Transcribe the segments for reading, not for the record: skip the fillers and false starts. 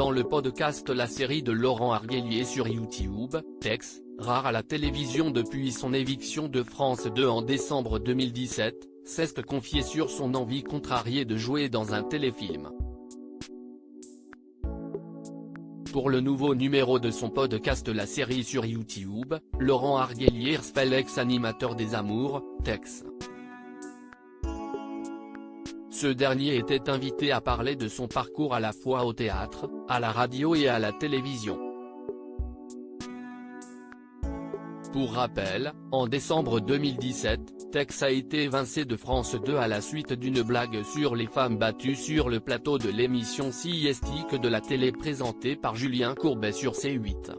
Dans le podcast La série de Laurent Arguelier sur YouTube, Tex, rare à la télévision depuis son éviction de France 2 en décembre 2017, s'est confié sur son envie contrariée de jouer dans un téléfilm. Pour le nouveau numéro de son podcast La série sur YouTube, Laurent Arguelier reçoit l'ex-animateur des Amours, Tex. Ce dernier était invité à parler de son parcours à la fois au théâtre, à la radio et à la télévision. Pour rappel, en décembre 2017, Tex a été évincé de France 2 à la suite d'une blague sur les femmes battues sur le plateau de l'émission Siestique de la télé présentée par Julien Courbet sur C8.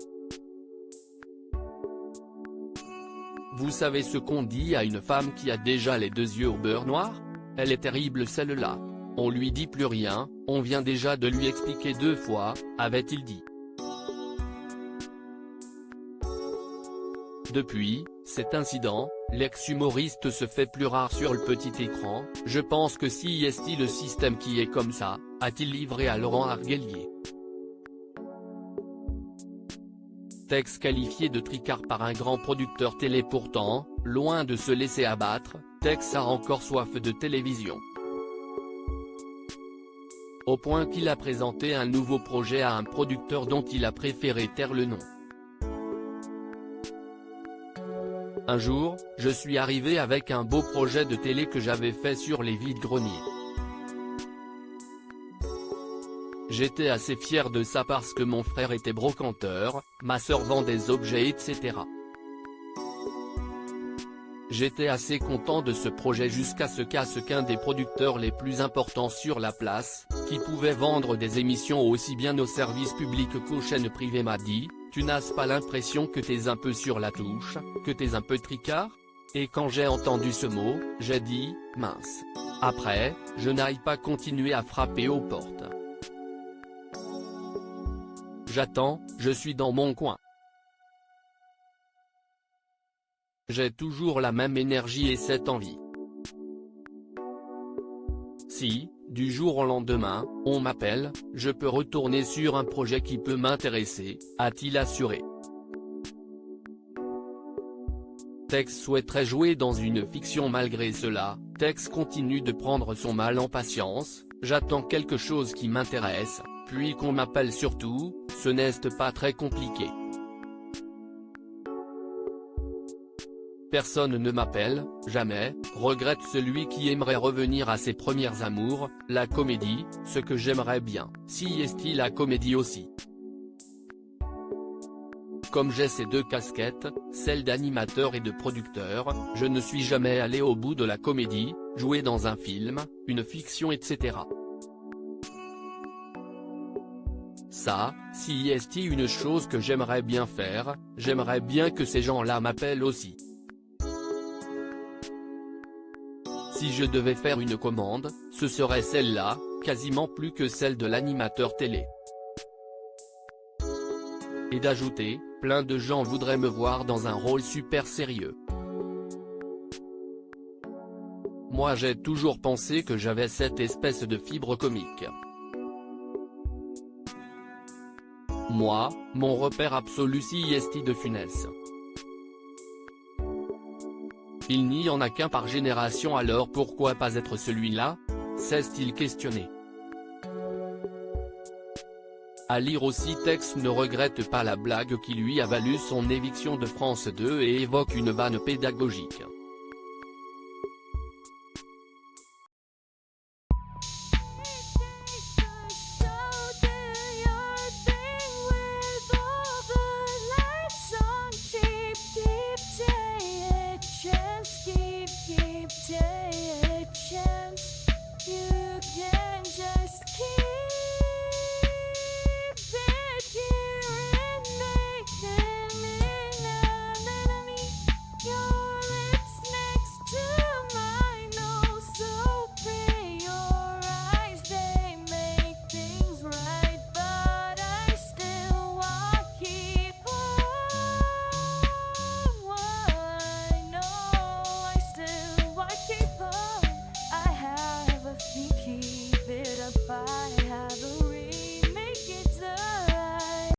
Vous savez ce qu'on dit à une femme qui a déjà les deux yeux au beurre noir ? Elle est terrible celle-là. On lui dit plus rien, on vient déjà de lui expliquer 2 fois, avait-il dit. Depuis cet incident, l'ex-humoriste se fait plus rare sur le petit écran. Je pense que si est le système qui est comme ça, a-t-il livré à Laurent Arguelier. Tex qualifié de tricard par un grand producteur télé pourtant, loin de se laisser abattre, Tex a encore soif de télévision. Au point qu'il a présenté un nouveau projet à un producteur dont il a préféré taire le nom. Un jour, je suis arrivé avec un beau projet de télé que j'avais fait sur les vides-greniers. J'étais assez fier de ça parce que mon frère était brocanteur, ma sœur vend des objets etc. J'étais assez content de ce projet jusqu'à ce qu'un des producteurs les plus importants sur la place, qui pouvait vendre des émissions aussi bien aux services publics qu'aux chaînes privées m'a dit, tu n'as pas l'impression que t'es un peu sur la touche, que t'es un peu tricard ? Et quand j'ai entendu ce mot, j'ai dit, mince. Après, je n'aille pas continuer à frapper aux portes. J'attends, je suis dans mon coin. J'ai toujours la même énergie et cette envie. Si, du jour au lendemain, on m'appelle, je peux retourner sur un projet qui peut m'intéresser, a-t-il assuré. Tex souhaiterait jouer dans une fiction malgré cela, Tex continue de prendre son mal en patience, j'attends quelque chose qui m'intéresse, puis qu'on m'appelle surtout, ce n'est pas très compliqué. Personne ne m'appelle, jamais, regrette celui qui aimerait revenir à ses premières amours, la comédie, ce que j'aimerais bien, si est-il la comédie aussi. Comme j'ai ces 2 casquettes, celle d'animateur et de producteur, je ne suis jamais allé au bout de la comédie, jouer dans un film, une fiction etc. Ça, si est une chose que j'aimerais bien faire, j'aimerais bien que ces gens-là m'appellent aussi. Si je devais faire une commande, ce serait celle-là, quasiment plus que celle de l'animateur télé. Et d'ajouter, plein de gens voudraient me voir dans un rôle super sérieux. Moi j'ai toujours pensé que j'avais cette espèce de fibre comique. Moi, mon repère absolu si est de Funès. Il n'y en a qu'un par génération alors pourquoi pas être celui-là ? S'est-il questionné. À lire aussi Tex ne regrette pas la blague qui lui a valu son éviction de France 2 et évoque une vanne pédagogique.